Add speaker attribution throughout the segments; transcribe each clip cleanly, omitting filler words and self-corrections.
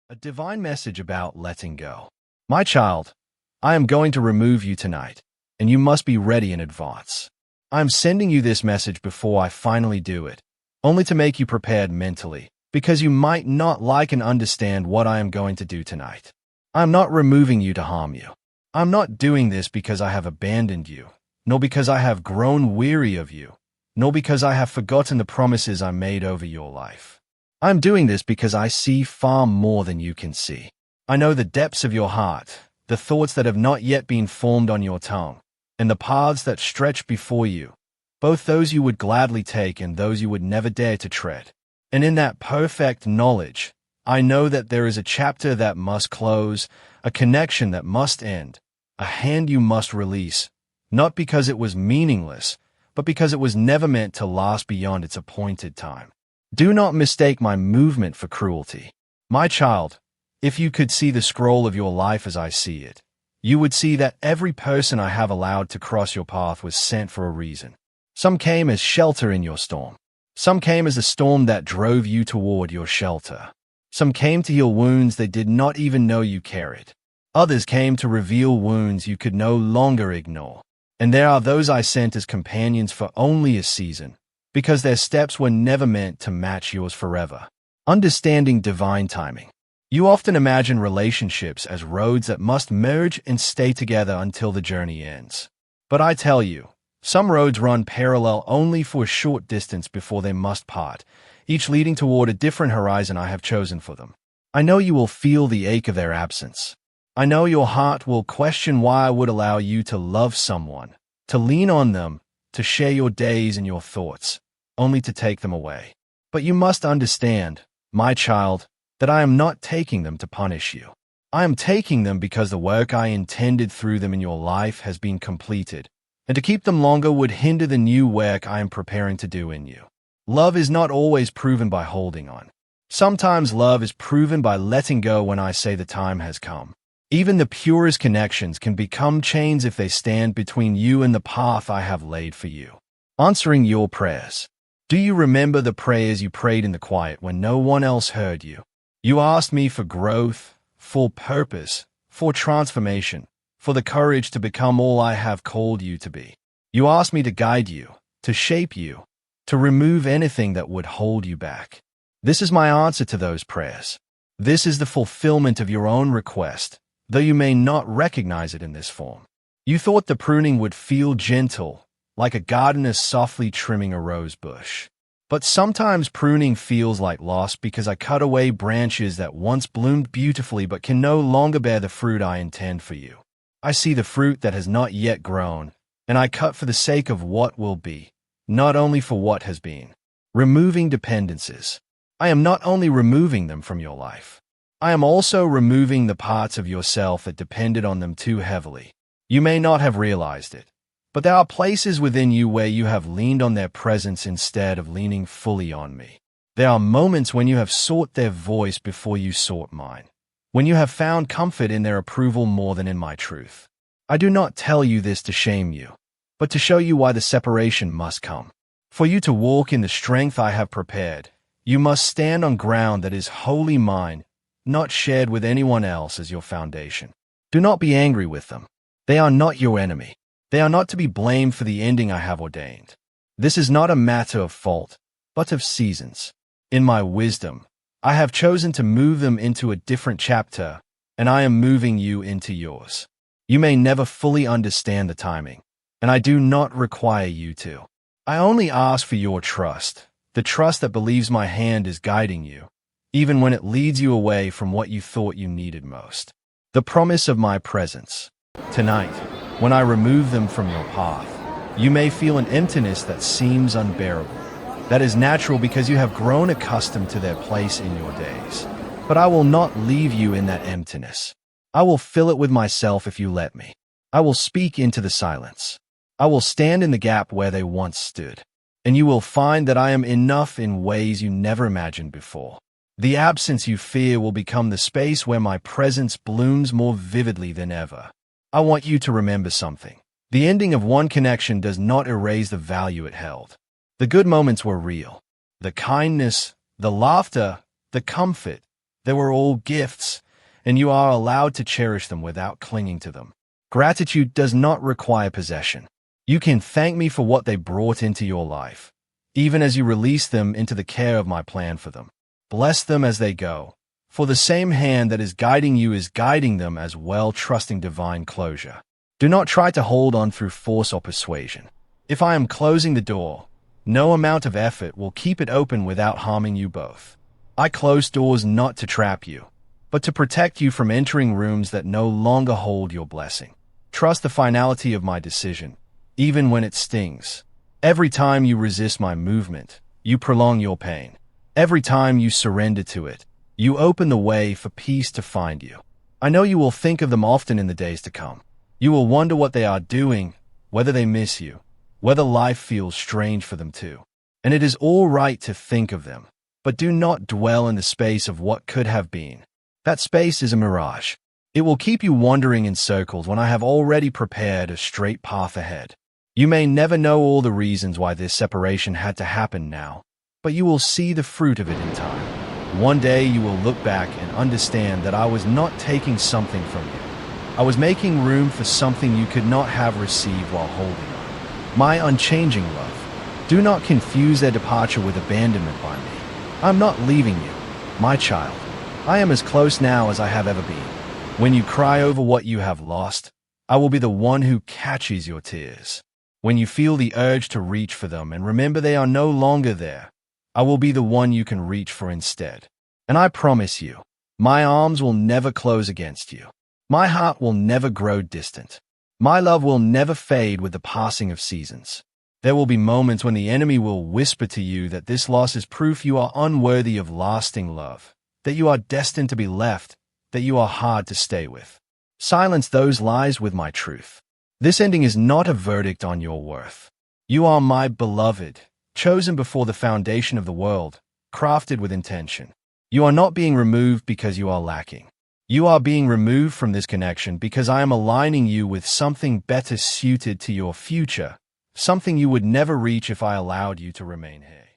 Speaker 1: A divine message about letting go. My child, I am going to remove you tonight, and you must be ready in advance. I am sending you this message before I finally do it, only to make you prepared mentally, because you might not like and understand what I am going to do tonight. I am not removing you to harm you. I am not doing this because I have abandoned you, nor because I have grown weary of you, nor because I have forgotten the promises I made over your life. I am doing this because I see far more than you can see. I know the depths of your heart, the thoughts that have not yet been formed on your tongue, and the paths that stretch before you, both those you would gladly take and those you would never dare to tread. And in that perfect knowledge, I know that there is a chapter that must close, a connection that must end, a hand you must release, not because it was meaningless, but because it was never meant to last beyond its appointed time. Do not mistake my movement for cruelty. My child, if you could see the scroll of your life as I see it, you would see that every person I have allowed to cross your path was sent for a reason. Some came as shelter in your storm. Some came as a storm that drove you toward your shelter. Some came to heal wounds they did not even know you carried. Others came to reveal wounds you could no longer ignore. And there are those I sent as companions for only a season, because their steps were never meant to match yours forever. Understanding divine timing. You often imagine relationships as roads that must merge and stay together until the journey ends. But I tell you, some roads run parallel only for a short distance before they must part, each leading toward a different horizon I have chosen for them. I know you will feel the ache of their absence. I know your heart will question why I would allow you to love someone, to lean on them, to share your days and your thoughts, only to take them away. But you must understand, my child, that I am not taking them to punish you. I am taking them because the work I intended through them in your life has been completed, and to keep them longer would hinder the new work I am preparing to do in you. Love is not always proven by holding on. Sometimes love is proven by letting go when I say the time has come. Even the purest connections can become chains if they stand between you and the path I have laid for you. Answering your prayers. Do you remember the prayers you prayed in the quiet when no one else heard you? You asked me for growth, for purpose, for transformation, for the courage to become all I have called you to be. You asked me to guide you, to shape you, to remove anything that would hold you back. This is my answer to those prayers. This is the fulfillment of your own request, though you may not recognize it in this form. You thought the pruning would feel gentle, like a gardener softly trimming a rose bush. But sometimes pruning feels like loss because I cut away branches that once bloomed beautifully but can no longer bear the fruit I intend for you. I see the fruit that has not yet grown, and I cut for the sake of what will be, not only for what has been. Removing dependencies. I am not only removing them from your life. I am also removing the parts of yourself that depended on them too heavily. You may not have realized it, but there are places within you where you have leaned on their presence instead of leaning fully on me. There are moments when you have sought their voice before you sought mine, when you have found comfort in their approval more than in my truth. I do not tell you this to shame you, but to show you why the separation must come. For you to walk in the strength I have prepared, you must stand on ground that is wholly mine, not shared with anyone else as your foundation. Do not be angry with them. They are not your enemy. They are not to be blamed for the ending I have ordained. This is not a matter of fault, but of seasons. In my wisdom, I have chosen to move them into a different chapter, and I am moving you into yours. You may never fully understand the timing, and I do not require you to. I only ask for your trust, the trust that believes my hand is guiding you, even when it leads you away from what you thought you needed most. The promise of my presence. Tonight, when I remove them from your path, you may feel an emptiness that seems unbearable. That is natural because you have grown accustomed to their place in your days. But I will not leave you in that emptiness. I will fill it with myself if you let me. I will speak into the silence. I will stand in the gap where they once stood. And you will find that I am enough in ways you never imagined before. The absence you fear will become the space where my presence blooms more vividly than ever. I want you to remember something. The ending of one connection does not erase the value it held. The good moments were real. The kindness, the laughter, the comfort, They were all gifts, and you are allowed to cherish them without clinging to them. Gratitude does not require possession. You can thank me for what they brought into your life, even as you release them into the care of my plan for them. Bless them as they go, for the same hand that is guiding you is guiding them as well, trusting divine closure. Do not try to hold on through force or persuasion. If I am closing the door, no amount of effort will keep it open without harming you both. I close doors not to trap you, but to protect you from entering rooms that no longer hold your blessing. Trust the finality of my decision, even when it stings. Every time you resist my movement, you prolong your pain. Every time you surrender to it, you open the way for peace to find you. I know you will think of them often in the days to come. You will wonder what they are doing, whether they miss you, whether life feels strange for them too. And it is all right to think of them, but do not dwell in the space of what could have been. That space is a mirage. It will keep you wandering in circles when I have already prepared a straight path ahead. You may never know all the reasons why this separation had to happen now, but you will see the fruit of it in time. One day you will look back and understand that I was not taking something from you. I was making room for something you could not have received while holding on. My unchanging love. Do not confuse their departure with abandonment by me. I'm not leaving you, my child. I am as close now as I have ever been. When you cry over what you have lost, I will be the one who catches your tears. When you feel the urge to reach for them and remember they are no longer there, I will be the one you can reach for instead. And I promise you, my arms will never close against you. My heart will never grow distant. My love will never fade with the passing of seasons. There will be moments when the enemy will whisper to you that this loss is proof you are unworthy of lasting love, that you are destined to be left, that you are hard to stay with. Silence those lies with my truth. This ending is not a verdict on your worth. You are my beloved, chosen before the foundation of the world, crafted with intention. You are not being removed because you are lacking. You are being removed from this connection because I am aligning you with something better suited to your future, something you would never reach if I allowed you to remain here.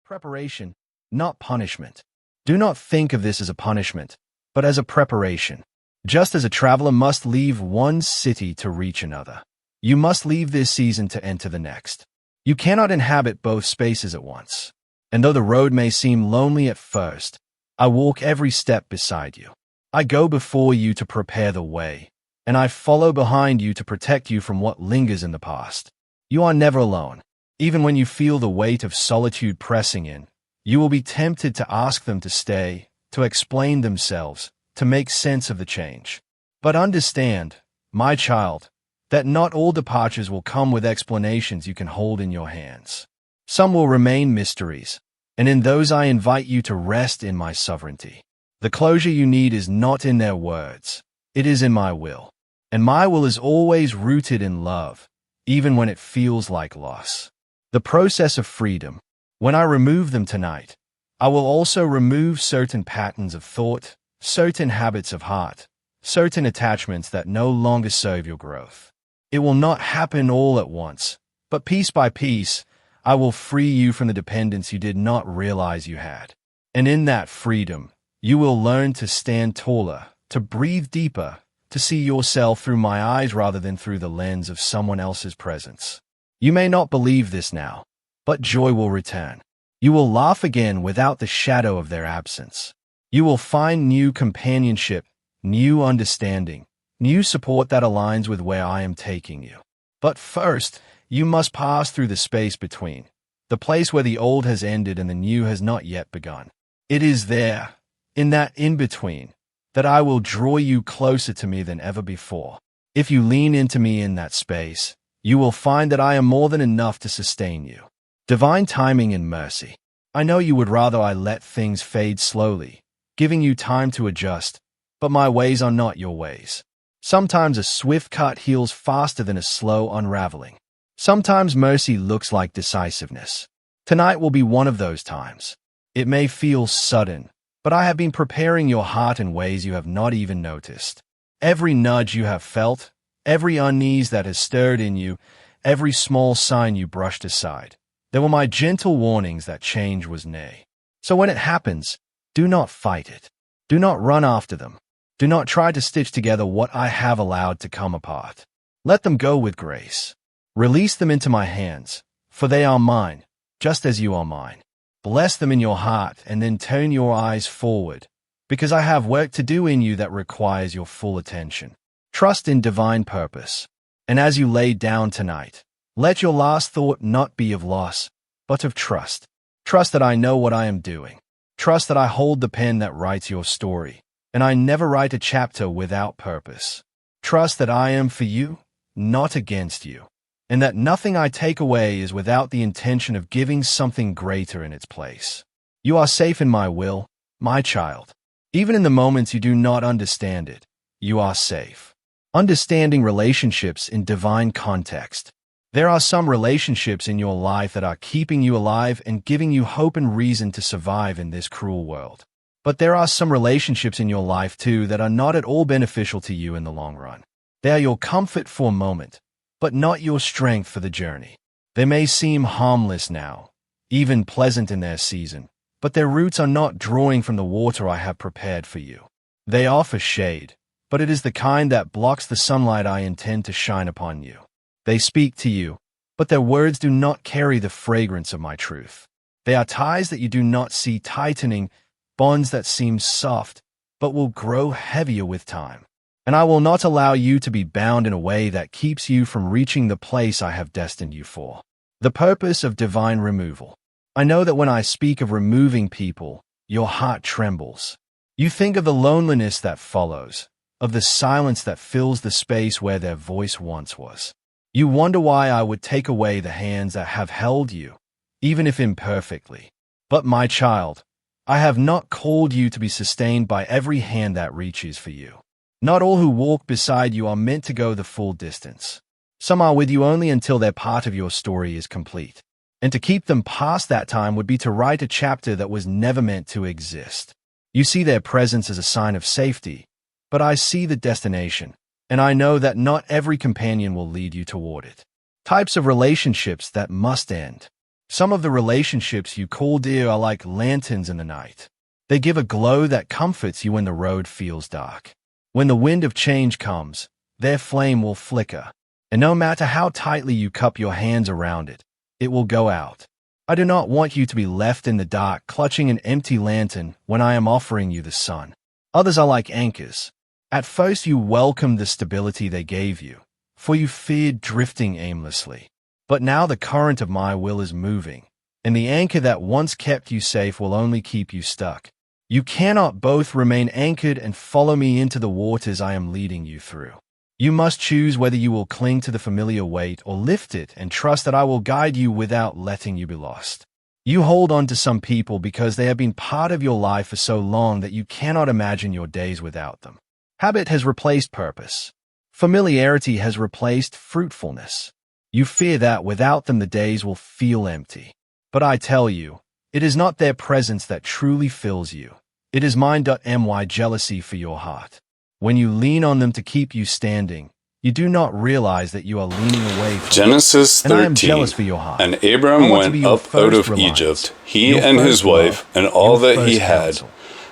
Speaker 1: Preparation, not punishment. Do not think of this as a punishment, but as a preparation. Just as a traveler must leave one city to reach another, you must leave this season to enter the next. You cannot inhabit both spaces at once. And though the road may seem lonely at first, I walk every step beside you. I go before you to prepare the way, and I follow behind you to protect you from what lingers in the past. You are never alone. Even when you feel the weight of solitude pressing in, you will be tempted to ask them to stay, to explain themselves, to make sense of the change. But understand, my child, that not all departures will come with explanations you can hold in your hands. Some will remain mysteries, and in those I invite you to rest in my sovereignty. The closure you need is not in their words, it is in my will. And my will is always rooted in love, even when it feels like loss. The process of freedom. When I remove them tonight, I will also remove certain patterns of thought, certain habits of heart, certain attachments that no longer serve your growth. It will not happen all at once, but piece by piece, I will free you from the dependence you did not realize you had. And in that freedom, you will learn to stand taller, to breathe deeper, to see yourself through my eyes rather than through the lens of someone else's presence. You may not believe this now, but joy will return. You will laugh again without the shadow of their absence. You will find new companionship, new understanding, new support that aligns with where I am taking you. But first, you must pass through the space between, the place where the old has ended and the new has not yet begun. It is there, in that in-between, that I will draw you closer to me than ever before. If you lean into me in that space, you will find that I am more than enough to sustain you. Divine timing and mercy. I know you would rather I let things fade slowly, giving you time to adjust, but my ways are not your ways. Sometimes a swift cut heals faster than a slow unraveling. Sometimes mercy looks like decisiveness. Tonight will be one of those times. It may feel sudden, but I have been preparing your heart in ways you have not even noticed. Every nudge you have felt, every unease that has stirred in you, every small sign you brushed aside. They were my gentle warnings that change was near. So when it happens, do not fight it. Do not run after them. Do not try to stitch together what I have allowed to come apart. Let them go with grace. Release them into my hands, for they are mine, just as you are mine. Bless them in your heart and then turn your eyes forward, because I have work to do in you that requires your full attention. Trust in divine purpose. And as you lay down tonight, let your last thought not be of loss, but of trust. Trust that I know what I am doing. Trust that I hold the pen that writes your story, and I never write a chapter without purpose. Trust that I am for you, not against you, and that nothing I take away is without the intention of giving something greater in its place. You are safe in my will, my child. Even in the moments you do not understand it, you are safe. Understanding relationships in divine context. There are some relationships in your life that are keeping you alive and giving you hope and reason to survive in this cruel world. But there are some relationships in your life too that are not at all beneficial to you in the long run. They are your comfort for a moment, but not your strength for the journey. They may seem harmless now, even pleasant in their season, but their roots are not drawing from the water I have prepared for you. They offer shade, but it is the kind that blocks the sunlight I intend to shine upon you. They speak to you, but their words do not carry the fragrance of my truth. They are ties that you do not see tightening, bonds that seem soft, but will grow heavier with time. And I will not allow you to be bound in a way that keeps you from reaching the place I have destined you for. The purpose of divine removal. I know that when I speak of removing people, your heart trembles. You think of the loneliness that follows, of the silence that fills the space where their voice once was. You wonder why I would take away the hands that have held you, even if imperfectly. But my child, I have not called you to be sustained by every hand that reaches for you. Not all who walk beside you are meant to go the full distance. Some are with you only until their part of your story is complete. And to keep them past that time would be to write a chapter that was never meant to exist. You see their presence as a sign of safety, but I see the destination, and I know that not every companion will lead you toward it. Types of relationships that must end. Some of the relationships you call dear are like lanterns in the night. They give a glow that comforts you when the road feels dark. When the wind of change comes, their flame will flicker, and no matter how tightly you cup your hands around it, it will go out. I do not want you to be left in the dark clutching an empty lantern when I am offering you the sun. Others are like anchors. At first you welcomed the stability they gave you, for you feared drifting aimlessly. But now the current of my will is moving, and the anchor that once kept you safe will only keep you stuck. You cannot both remain anchored and follow me into the waters I am leading you through. You must choose whether you will cling to the familiar weight or lift it and trust that I will guide you without letting you be lost. You hold on to some people because they have been part of your life for so long that you cannot imagine your days without them. Habit has replaced purpose. Familiarity has replaced fruitfulness. You fear that without them the days will feel empty. But I tell you, it is not their presence that truly fills you. It is mine.my jealousy for your heart. When you lean on them to keep you standing, you do not realize that you are leaning away from
Speaker 2: Genesis
Speaker 1: them. And I am
Speaker 2: 13.
Speaker 1: jealous for your heart.
Speaker 2: And Abram went up out of Egypt, he and his wife, and all that he had,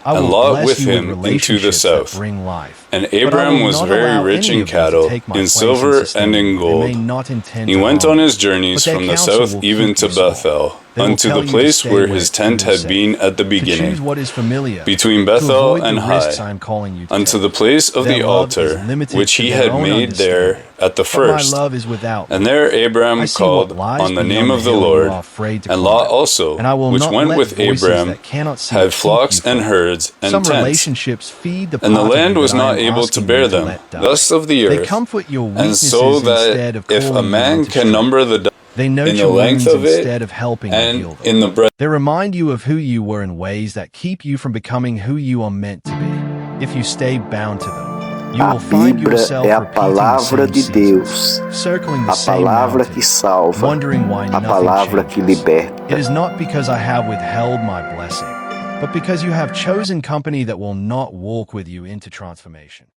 Speaker 2: and Lot with him into the south. And Abram was very rich in cattle, in silver, and in gold. He went on his journeys from the south even to Bethel, unto the place where his tent had been at the beginning, between Bethel and Hai, unto the place of the altar, which he had made there at the first. And there Abram called on the name of the Lord, and Lot also, which went with Abram, had flocks and herds and tents. And the land was not able to bear them, thus of the earth, and so that if a man can number the dust in the length of it and in the breadth.
Speaker 1: They remind you of who you were in ways that keep you from becoming who you are meant to be. If you stay bound to them, you will find yourself
Speaker 3: A palavra de Deus,
Speaker 1: circling the
Speaker 3: a
Speaker 1: same
Speaker 3: palavra
Speaker 1: mountain,
Speaker 3: que salva,
Speaker 1: wondering why
Speaker 3: a
Speaker 1: nothing
Speaker 3: palavra que
Speaker 1: changes.
Speaker 3: liberta.
Speaker 1: It is not because I have withheld my blessing, but because you have chosen company that will not walk with you into transformation.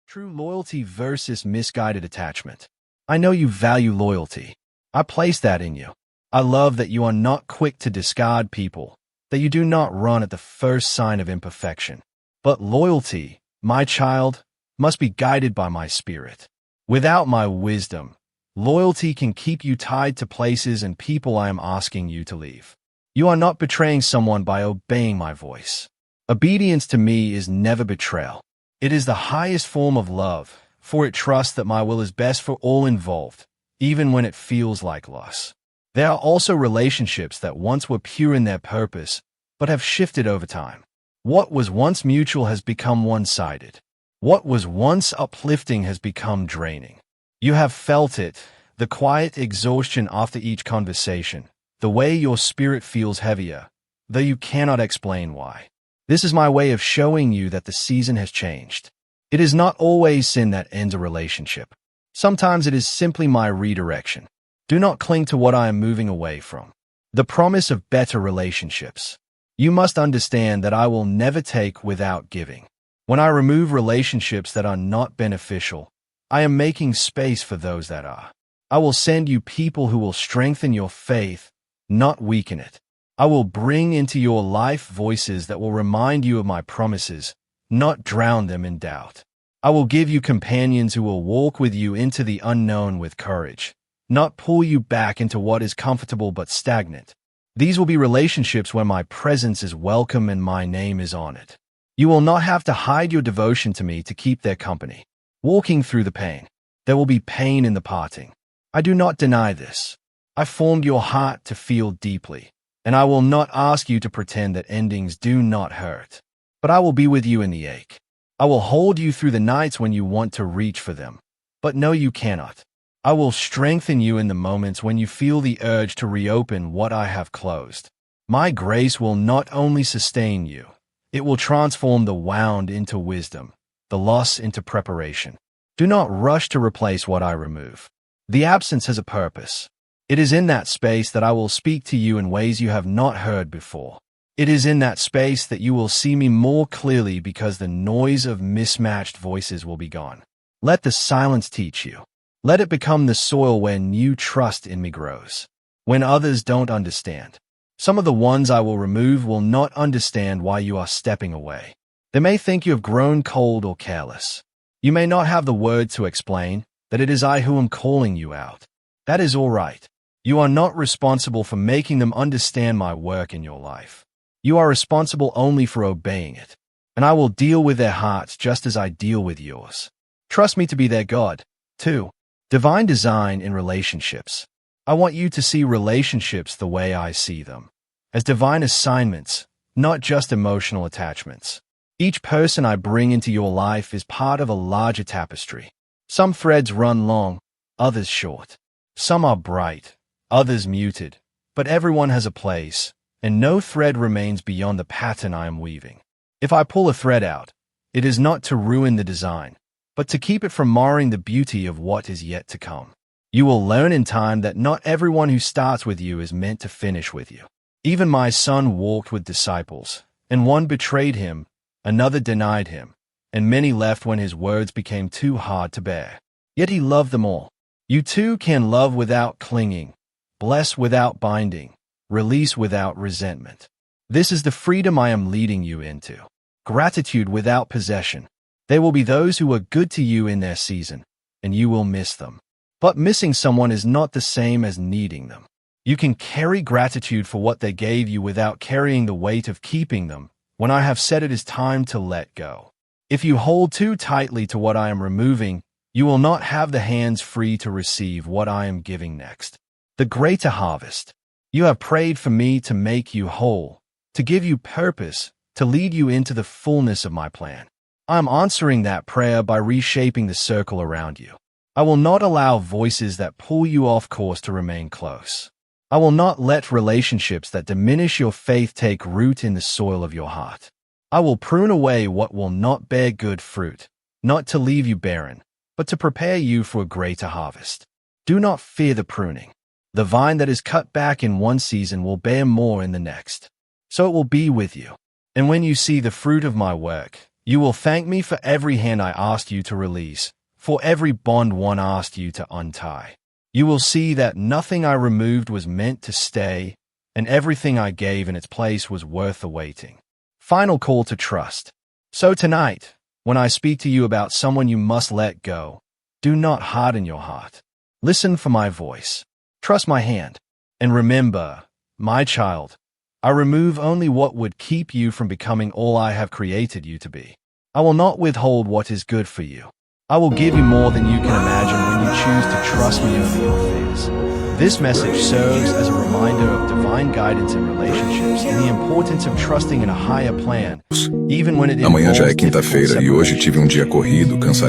Speaker 1: True loyalty versus misguided attachment. I know you value loyalty. I place that in you. I love that you are not quick to discard people, that you do not run at the first sign of imperfection. But loyalty, my child, must be guided by my spirit. Without my wisdom, loyalty can keep you tied to places and people I am asking you to leave. You are not betraying someone by obeying my voice. Obedience to me is never betrayal. It is the highest form of love, for it trusts that my will is best for all involved, even when it feels like loss. There are also relationships that once were pure in their purpose, but have shifted over time. What was once mutual has become one-sided. What was once uplifting has become draining. You have felt it, the quiet exhaustion after each conversation, the way your spirit feels heavier, though you cannot explain why. This is my way of showing you that the season has changed. It is not always sin that ends a relationship. Sometimes it is simply my redirection. Do not cling to what I am moving away from. The promise of better relationships. You must understand that I will never take without giving. When I remove relationships that are not beneficial, I am making space for those that are. I will send you people who will strengthen your faith, not weaken it. I will bring into your life voices that will remind you of my promises, not drown them in doubt. I will give you companions who will walk with you into the unknown with courage, not pull you back into what is comfortable but stagnant. These will be relationships where my presence is welcome and my name is on it. You will not have to hide your devotion to me to keep their company. Walking through the pain. There will be pain in the parting. I do not deny this. I formed your heart to feel deeply, and I will not ask you to pretend that endings do not hurt. But I will be with you in the ache. I will hold you through the nights when you want to reach for them, but no, you cannot. I will strengthen you in the moments when you feel the urge to reopen what I have closed. My grace will not only sustain you, it will transform the wound into wisdom, the loss into preparation. Do not rush to replace what I remove. The absence has a purpose. It is in that space that I will speak to you in ways you have not heard before. It is in that space that you will see me more clearly because the noise of mismatched voices will be gone. Let the silence teach you. Let it become the soil where new trust in me grows. When others don't understand, some of the ones I will remove will not understand why you are stepping away. They may think you have grown cold or careless. You may not have the words to explain that it is I who am calling you out. That is all right. You are not responsible for making them understand my work in your life. You are responsible only for obeying it. And I will deal with their hearts just as I deal with yours. Trust me to be their God, too. Divine design in relationships. I want you to see relationships the way I see them, as divine assignments, not just emotional attachments. Each person I bring into your life is part of a larger tapestry. Some threads run long, others short. Some are bright, others muted, but everyone has a place, and no thread remains beyond the pattern I am weaving. If I pull a thread out, it is not to ruin the design, but to keep it from marring the beauty of what is yet to come. You will learn in time that not everyone who starts with you is meant to finish with you. Even my son walked with disciples, and one betrayed him, another denied him, and many left when his words became too hard to bear. Yet he loved them all. You too can love without clinging, bless without binding, release without resentment. This is the freedom I am leading you into. Gratitude without possession. There will be those who are good to you in their season, and you will miss them. But missing someone is not the same as needing them. You can carry gratitude for what they gave you without carrying the weight of keeping them when I have said it is time to let go. If you hold too tightly to what I am removing, you will not have the hands free to receive what I am giving next. The greater harvest. You have prayed for me to make you whole, to give you purpose, to lead you into the fullness of my plan. I am answering that prayer by reshaping the circle around you. I will not allow voices that pull you off course to remain close. I will not let relationships that diminish your faith take root in the soil of your heart. I will prune away what will not bear good fruit, not to leave you barren, but to prepare you for a greater harvest. Do not fear the pruning. The vine that is cut back in one season will bear more in the next. So it will be with you. And when you see the fruit of my work, you will thank me for every hand I asked you to release, for every bond one asked you to untie. You will see that nothing I removed was meant to stay, and everything I gave in its place was worth the waiting. Final call to trust. So tonight, when I speak to you about someone you must let go, do not harden your heart. Listen for my voice. Trust my hand. And remember, my child, I remove only what would keep you from becoming all I have created you to be. I will not withhold what is good for you. I will give you more than you can imagine when you choose to trust me over your fears. This message serves as a reminder of divine guidance in relationships and the importance of trusting in a higher plan, even when it involves
Speaker 4: Amanhã já é quinta-feira e hoje tive um dia corrido, cansativo.